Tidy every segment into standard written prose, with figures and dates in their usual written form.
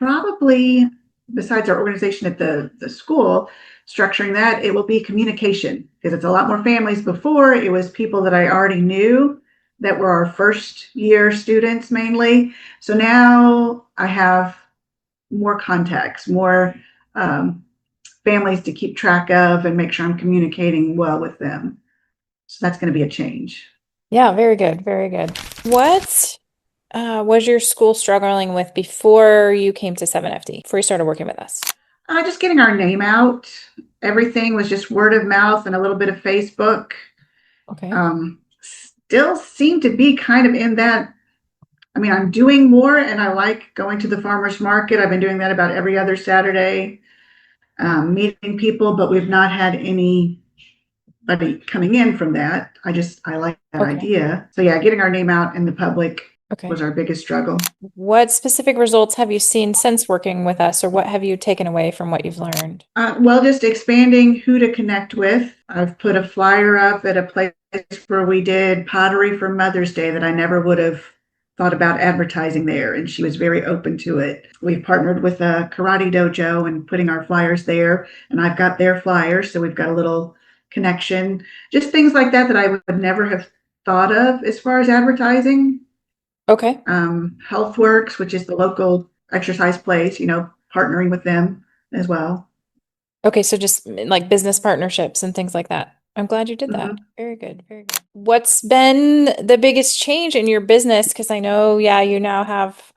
Probably, besides our organization at the school, structuring that, it will be communication because it's a lot more families. Before, it was people that I already knew that were our first year students mainly. So now I have more contacts, more um, families to keep track of and make sure I'm communicating well with them. So that's going to be a change. Yeah, very good, very good. What was your school struggling with before you came to 7FD, before you started working with us? Just getting our name out. Everything was just word of mouth and a little bit of Facebook. Okay. Still seem to be kind of in that. I mean, I'm doing more and I like going to the farmer's market. I've been doing that about every other Saturday, meeting people, but we've not had anybody coming in from that. I like that Okay. idea. So, yeah, getting our name out in the public Okay. was our biggest struggle. What specific results have you seen since working with us, or what have you taken away from what you've learned? Well, just expanding who to connect with. I've put a flyer up at a place where we did pottery for Mother's Day that I never would have thought about advertising there, and she was very open to it. We've partnered with a karate dojo and putting our flyers there, and I've got their flyers, so we've got a little connection. Just things like that that I would never have thought of as far as advertising. Okay. Healthworks, which is the local exercise place, partnering with them as well. Okay, so just like business partnerships and things like that. I'm glad you did that. Mhm. Very good, very good. What's been the biggest change in your business? Because I know, yeah, you now have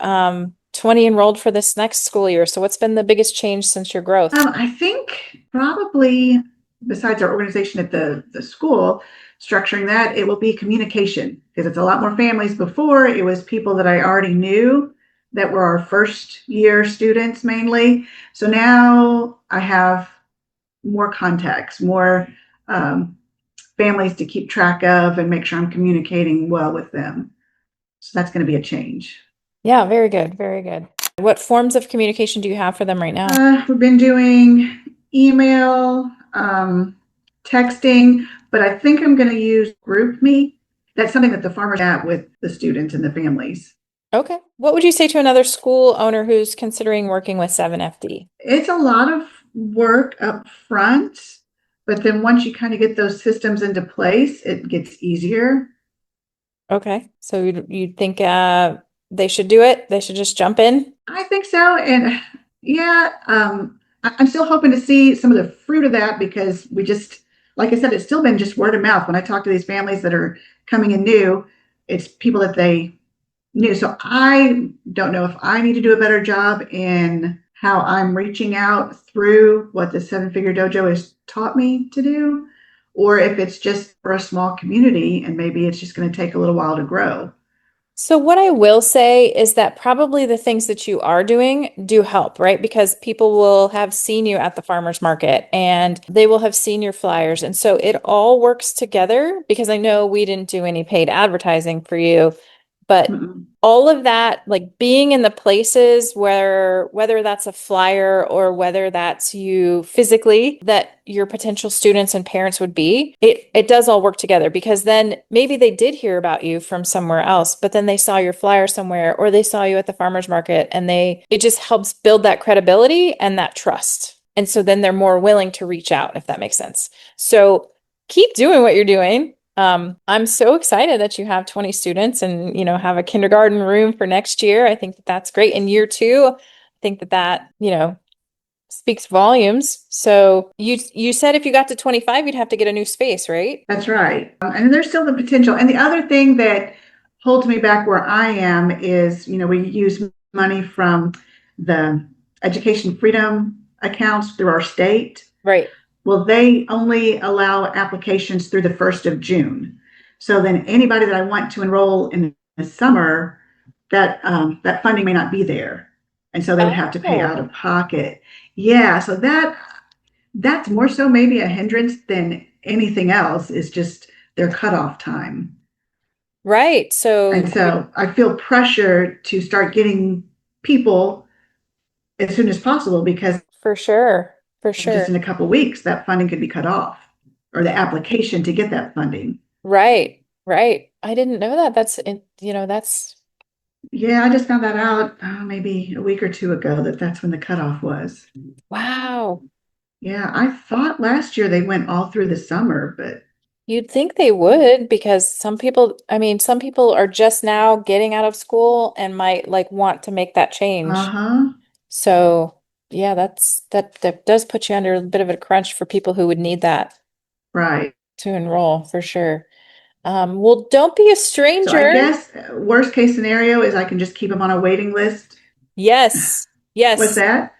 20 enrolled for this next school year. So what's been the biggest change since your growth? I think probably besides our organization at the school, structuring that, it will be communication because it's a lot more families. Before, it was people that I already knew that were our first year students mainly. So now I have more contacts, more um, families to keep track of and make sure I'm communicating well with them. So that's going to be a change. Yeah, very good, very good. What forms of communication do you have for them right now? We've been doing email, texting, but I think I'm going to use GroupMe. That's something that the farmers at with the students and the families. Okay. What would you say to another school owner who's considering working with 7FD? It's a lot of work up front, but then once you kind of get those systems into place, it gets easier. Okay. So you think they should do it? They should just jump in? I think so. And yeah, I'm still hoping to see some of the fruit of that because like I said, it's still been just word of mouth. When I talk to these families that are coming in new, it's people that they knew. So I don't know if I need to do a better job in how I'm reaching out through what the Seven Figure Dojo has taught me to do, or if it's just for a small community and maybe it's just going to take a little while to grow. So what I will say is that probably the things that you are doing do help, right? Because people will have seen you at the farmer's market and they will have seen your flyers. And so it all works together because I know we didn't do any paid advertising for you, but Mm-mm. all of that, like being in the places where, whether that's a flyer or whether that's you physically, that your potential students and parents would be, it does all work together because then maybe they did hear about you from somewhere else, but then they saw your flyer somewhere or they saw you at the farmer's market and it just helps build that credibility and that trust. And so then they're more willing to reach out, if that makes sense. So keep doing what you're doing. I'm so excited that you have 20 students and, have a kindergarten room for next year. I think that that's great. In year two, I think that speaks volumes. So you said if you got to 25, you'd have to get a new space, right? That's right. And there's still the potential. And the other thing that holds me back where I am is, we use money from the education freedom accounts through our state. Right. Well, they only allow applications through the 1st of June. So then anybody that I want to enroll in the summer, that funding may not be there. And so they would have to pay out Oh, of pocket. Yeah, so that's more so maybe a hindrance than anything else is just their cutoff time. right. So And so I feel pressure to start getting people as soon as possible because for sure, for just sure. in a couple of weeks, that funding could be cut off or the application to get that funding. Right, right. I didn't know that. That's Yeah, I just found that out maybe a week or two ago that that's when the cutoff was. Wow. Yeah, I thought last year they went all through the summer, but You'd think they would because some people, I mean, some people are just now getting out of school and might like want to make that change. uh-huh, So, yeah, that does put you under a bit of a crunch for people who would need that right. to enroll for sure. Well, don't be a So I stranger. guess worst case scenario is I can just keep them on a waiting list. Yes. What's Yes.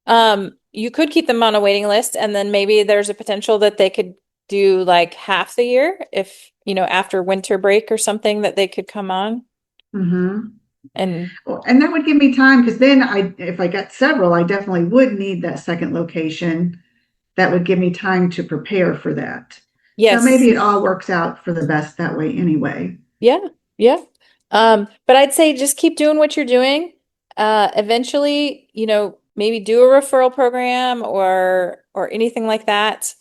that? You could keep them on a waiting list, and then maybe there's a potential that they could do like half the year if, after winter break or something that they could come on. Mm-hmm. And Well, and that would give me time because then if I got several, I definitely would need that second location. That would give me time to prepare for that. So maybe yes, it all works out for the best that way anyway. yeah, yeah. But I'd say just keep doing what you're doing. Eventually, maybe do a referral program or anything like that.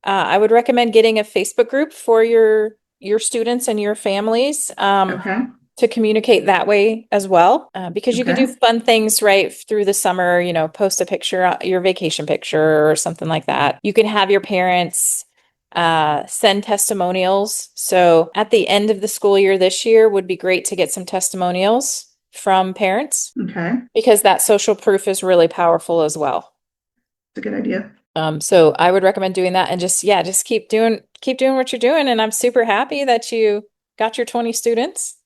I would recommend getting a Facebook group for your students and your families. Okay. To communicate that way as well. Because you can do Okay. fun things right through the summer, post a picture, your vacation picture or something like that. You can have your parents send testimonials. So at the end of the school year this year would be great to get some testimonials from parents Okay. because that social proof is really powerful as well. It's a good idea. So I would recommend doing that and just, yeah, just keep doing what you're doing. And I'm super happy that you got your 20 students.